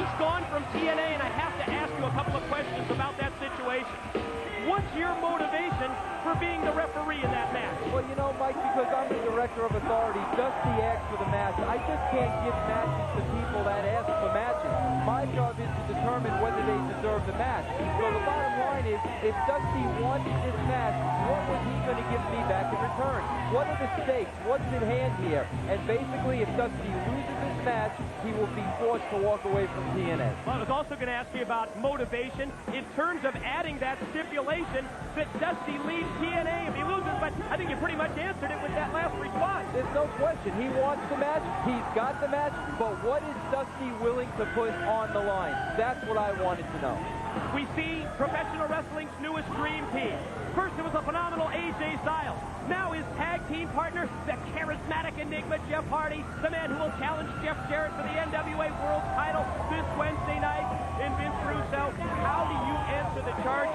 He's gone from TNA, and I have to ask you a couple of questions about that situation. What's your motivation for being the referee in that match? Well, you know, Mike, because I'm the director of authority, Dusty asked for the match. I just can't give matches to people that ask for matches. My job is to determine whether they deserve the match. So the bottom line is, if Dusty wanted this match, what was he going to give me back in return? What are the stakes? What's in hand here? And basically, if Dusty loses this match, he will be forced to walk away from TNA. Well, I was also going to ask you about motivation in terms of adding that stipulation that Dusty leaves TNA if he loses, but I think you pretty much answered it with that last response. There's no question. He wants the match. He's got the match. But what is Dusty willing to put on the line? That's what I wanted to know. We see professional wrestling's newest dream team. First, it was a phenomenal AJ Styles. Now his tag team partner, the charismatic enigma Jeff Hardy, the man who will challenge Jeff Jarrett for the NWA World title this Wednesday night in Vince Russo. How do you answer the charge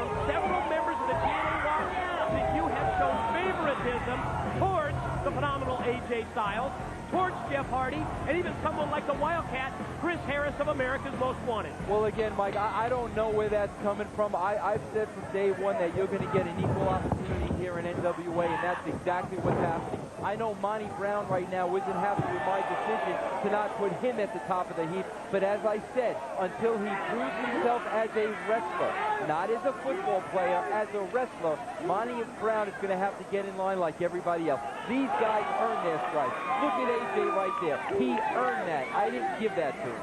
from several members of the TNA roster that you have shown favoritism towards the phenomenal AJ Styles, towards Jeff Hardy, and even someone like the Wildcat, Chris Harris of America's Most Wanted? Well, again, Mike, I don't know where that's coming from. I've said from day one that you're going to get an equal opportunity here in NWA, and that's exactly what's happening. I know Monty Brown right now isn't happy with my decision to not put him at the top of the heap, but as I said, until he proves himself as a wrestler, not as a football player, as a wrestler, Monty Brown is going to have to get in line like everybody else. These guys earn their stripes. Look at AJ right there. He earned that. I didn't give that to him.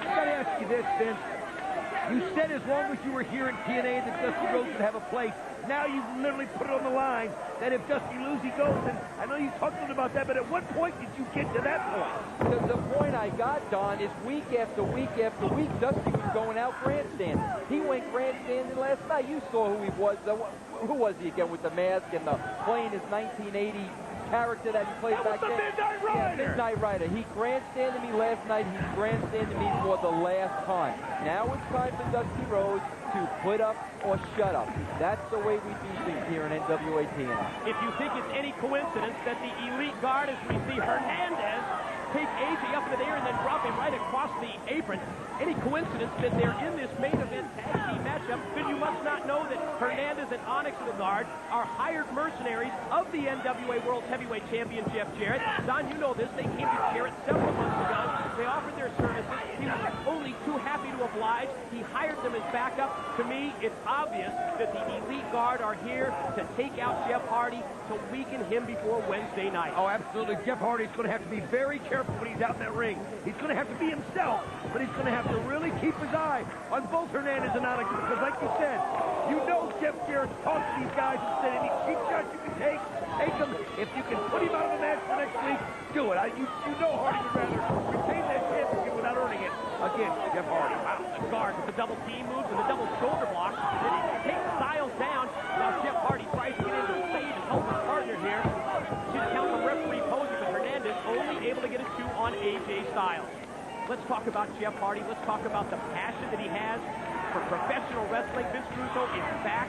I got to ask you this, Vince. You said as long as you were here in TNA that Dusty Rhodes would have a place. Now you've literally put it on the line that if Dusty loses, he goes. And I know you talked a little about that, but at what point did you get to that point? The point I got, Don, is week after week after week, Dusty was going out grandstanding. He went grandstanding last night. You saw who he was. Who was he again with the mask and the playing his 1980 character that he played back then? Midnight Rider! Yeah, Midnight Rider. He grandstanded me last night. He's grandstanded me for the last time. Now it's time for Dusty Rhodes to put up or shut up. That's the way we do things here in NWA TNA. If you think it's any coincidence that the elite guard, as we see Hernandez take AJ up in the air and then drop him right across the apron, any coincidence that they're in this main event tag team matchup, then you must not know that Hernandez and Onyx Hernandez are hired mercenaries of the NWA World Heavyweight Champion Jeff Jarrett. Don, you know this. They came to Jarrett several months ago. They offered their services. He was only too happy to oblige. He hired them as backup. To me, it's obvious that the elite guard are here to take out Jeff Hardy, to weaken him before Wednesday night. Oh, absolutely. Jeff Hardy's going to have to be very careful when he's out in that ring. He's going to have to be himself, but he's going to have to really keep his eye on both Hernandez and Onyx, because like you said, you know Jeff Jarrett talks to these guys and said any cheap shots you can take them. If you can put him out of the match for next week, do it. You know Hardy would rather retain that championship without earning it against Jeff Hardy. Wow, the guard with the double team moves and the double shoulder block. Then he takes Styles down. Now Jeff Hardy tries to get into the save and help his partner here. Should count the referee posing with Hernandez, only able to get a 2 on AJ Styles. Let's talk about Jeff Hardy. Let's talk about the passion that he has for professional wrestling. Vince Russo is back.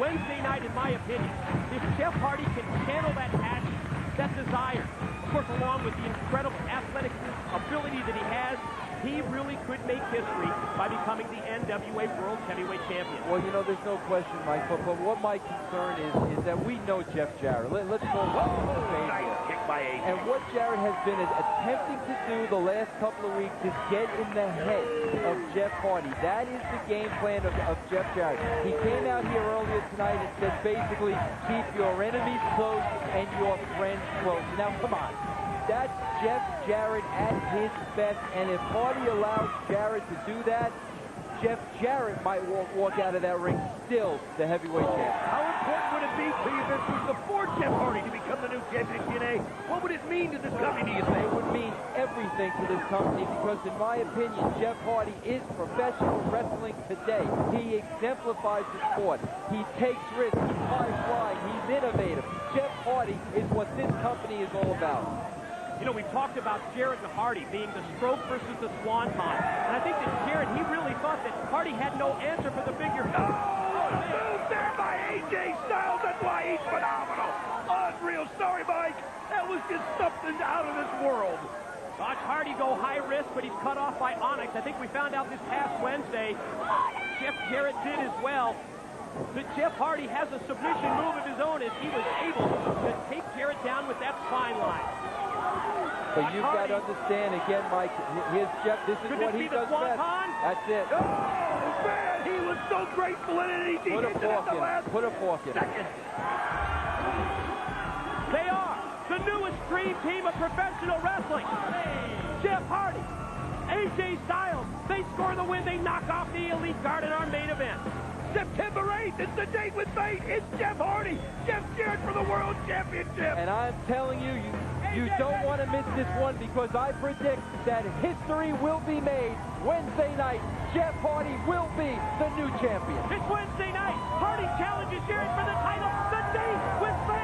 Wednesday night, in my opinion, if Jeff Hardy can channel that passion, that desire, of course, along with the incredible athletic ability that he has, he really could make history by becoming the NWA World Heavyweight Champion. Well, you know, there's no question, Mike, but what my concern is that we know Jeff Jarrett. Let's go Nice kick by AJ. And what Jarrett has been attempting to do the last couple of weeks is get in the head of Jeff Hardy. That is the game plan of Jeff Jarrett. He came out here earlier tonight and said basically, keep your enemies close and your friends close. Now, come on. That's Jeff Jarrett at his best, and if Hardy allows Jarrett to do that, Jeff Jarrett might walk out of that ring still the heavyweight champ. How important would it be to you, Vince Russo, for Jeff Hardy to become the new champion of TNA? What would it mean to this company, do you think? It would mean everything to this company because, in my opinion, Jeff Hardy is professional wrestling today. He exemplifies the sport. He takes risks. He's high-flying. He's innovative. Jeff Hardy is what this company is all about. You know, we've talked about Jarrett and Hardy being the stroke versus the swanton. And I think that Jarrett, he really thought that Hardy had no answer for the figure. Oh, move there by AJ Styles. That's why he's phenomenal. Unreal. Sorry, Mike. That was just something out of this world. Watch Hardy go high risk, but he's cut off by Onyx. I think we found out this past Wednesday. Jeff Jarrett did as well. But Jeff Hardy has a submission move of his own as he was able to take Jarrett down with that spine line. But you've got to understand, again, Mike, here's Jeff. This is what he does best. That's it. Oh, man, he was so grateful in it. He Put a fork in it. Put a fork in it. They are the newest dream team of professional wrestling. Jeff Hardy, AJ Styles, they score the win. They knock off the Elite Guard in our main event. September 8th, it's the date with fate. It's Jeff Hardy, Jeff Jarrett for the World Championship. And I'm telling you, you don't want to miss this one because I predict that history will be made Wednesday night. Jeff Hardy will be the new champion. It's Wednesday night. Hardy challenges Jarrett for the title. The day